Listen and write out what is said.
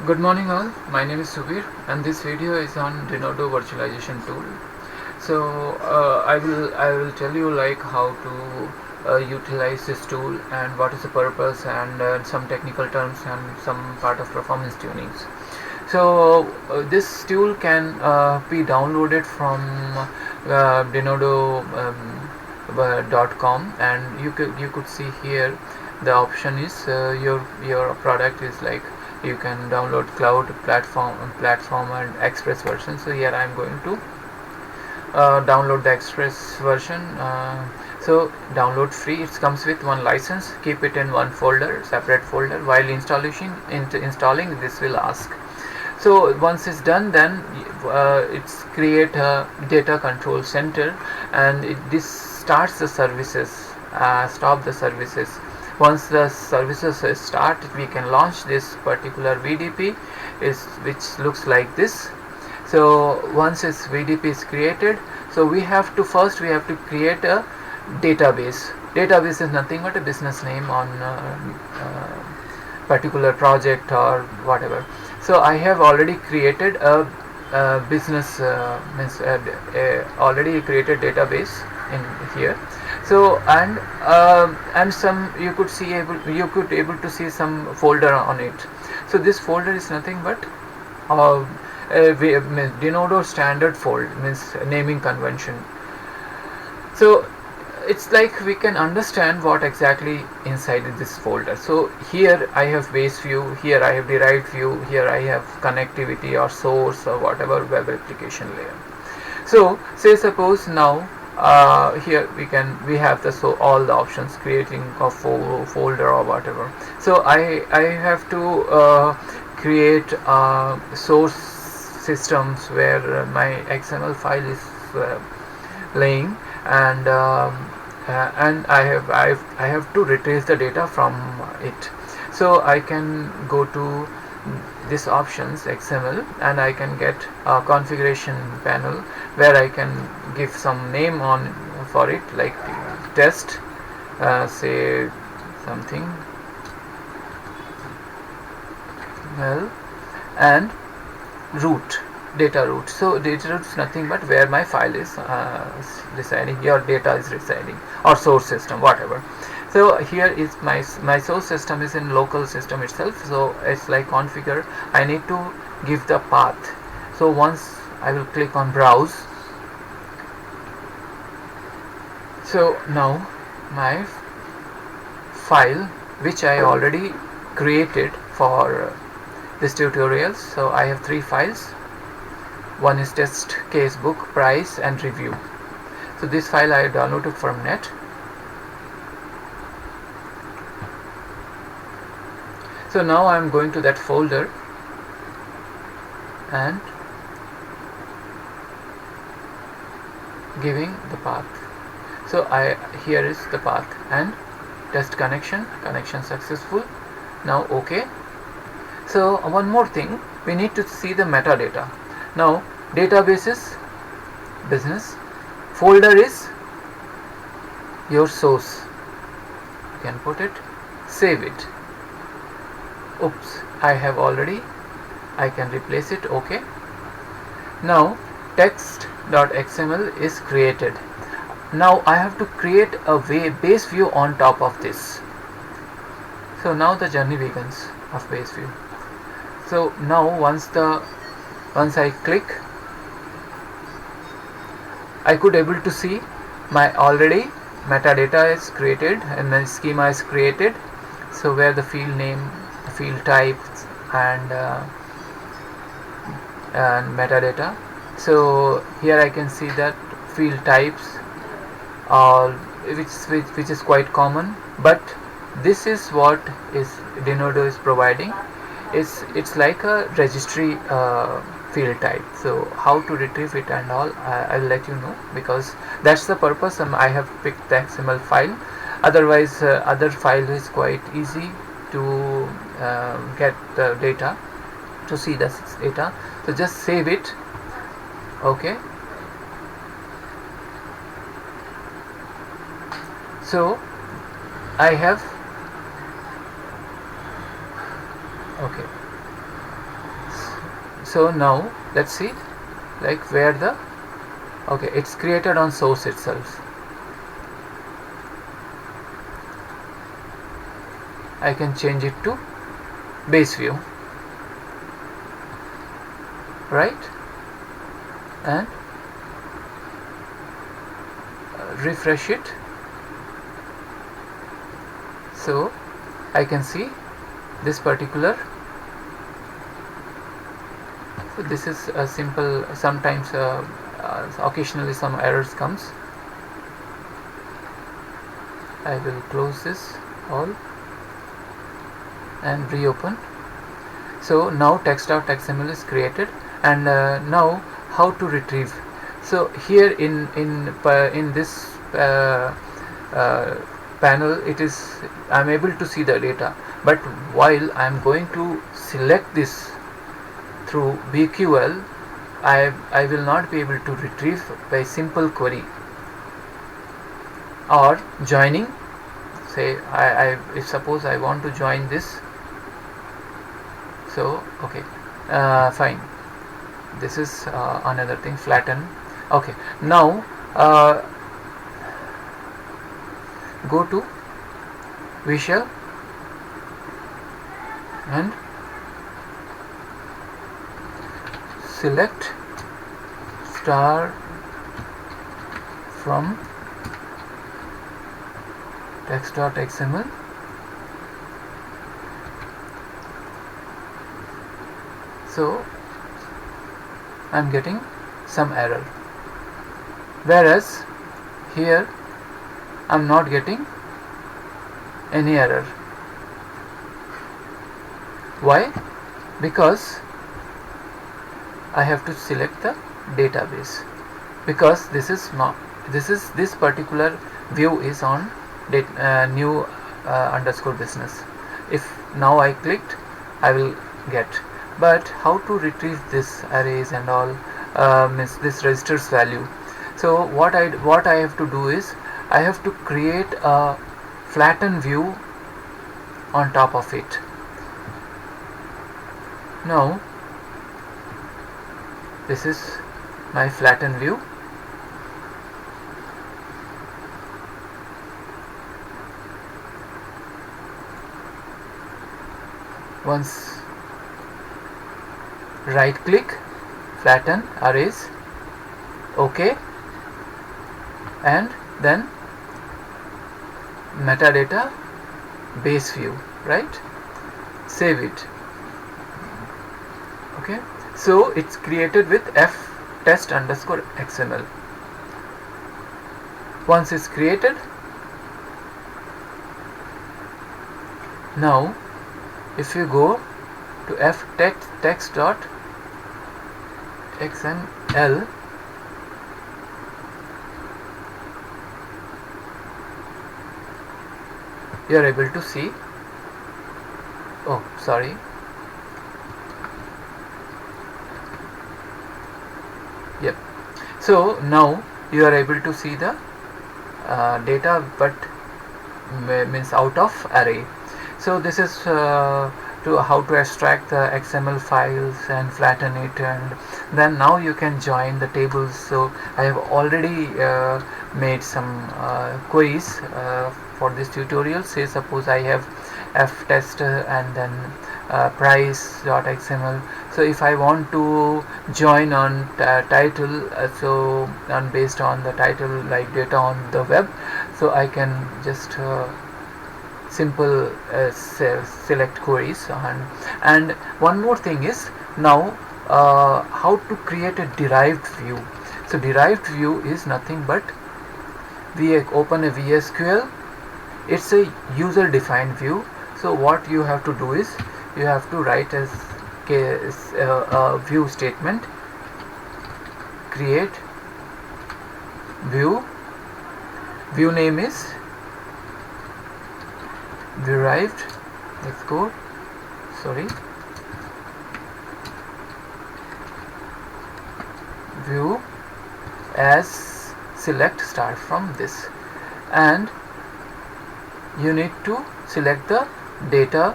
Good morning all, my name is Subir and this video is on denodo virtualization tool. I will tell you like how to utilize this tool and what is the purpose and some technical terms and some part of performance tunings. This tool can be downloaded from denodo.com, and you could see here the option is your product is like you can download cloud platform and express version. So here I am going to download the express version. So download free, it comes with one license. Keep it in one folder, separate folder. While installing this will ask. So once it's done, then it's create a data control center, and this starts the services, stop the services. Once the services start, we can launch this particular VDP, which looks like this. So once its VDP is created, so we have to create a database. Database is nothing but a business name on particular project or whatever. So I have already created a business already created database in here. So and some you could able to see some folder on it. So this folder is nothing but uh, denodo standard fold, means naming convention. So it's like we can understand what exactly inside this folder. So here I have base view, here I have derived view, here I have connectivity or source or whatever web application layer. So say suppose now here we have the all the options, creating a folder or whatever. So I have to create source systems where my XML file is laying, and I have to retrieve the data from it. So I can go to this options XML, and I can get a configuration panel where I can give some name on for it, like test, say something well, and root, data root. So data root is nothing but where my file is residing, your data is residing, or source system, whatever. So here is my source system is in local system itself. So it's like configure, I need to give the path. So once I will click on browse, so now my file which I already created for this tutorial. So I have three files. One is test casebook, price, and review. So this file I downloaded from net. So now I am going to that folder and giving the path. So here is the path, and test connection successful. Now OK. So one more thing, we need to see the metadata. Now database is business, folder is your source. You can put it, save it. Oops, I have already, I can replace it. OK. Now text.xml is created. Now I have to create a base view on top of this. So now the journey begins of base view. So now once I click, I could able to see my already metadata is created and then schema is created. So where the field name, the field types, and metadata. So here I can see that field types, which is quite common, but this is what is denodo is providing. It's like a registry field type. So how to retrieve it and all, I'll let you know, because that's the purpose. I have picked the XML file. Otherwise other file is quite easy to get the data, to see the data. So just save it. OK. So I have OK. So now let's see like where the, okay, it's created on source itself. I can change it to base view, right, and refresh it. So I can see this particular, so this is a simple, sometimes occasionally some errors comes. I will close this all and reopen. So now text.xml is created, and now how to retrieve. So here in this panel, it is, I'm able to see the data, but while I'm going to select this through BQL, I will not be able to retrieve by simple query or joining. Say if suppose I want to join this, so okay, fine, this is another thing, flatten. Okay, now go to visual and select star from text.xml. So I'm getting some error, whereas here I'm not getting any error. Why? Because I have to select the database, because this is not, this particular view is on new underscore business. If now I clicked, I will get. But how to retrieve this arrays and all, means this registers value. So what I have to do is, I have to create a flatten view on top of it. Now this is my flatten view. Once right click, flatten arrays, OK, and then metadata base view, right? Save it. Okay, so it's created with f test underscore xml. Once it's created, now if you go to f text dot xml, you are able to see, oh sorry, yep. So now you are able to see the data, but means out of array. So this is to how to extract the XML files and flatten it, and then now you can join the tables. So I have already made some queries for this tutorial. Say suppose I have ftest and then price.xml. So if I want to join on title, so and based on the title like data on the web, so I can just simple select queries. And one more thing is, now how to create a derived view. So derived view is nothing but, we open a VSQL, it's a user defined view. So what you have to do is, you have to write as a view statement, create view name is derived, let's go, sorry, view as select start from this, and you need to select the data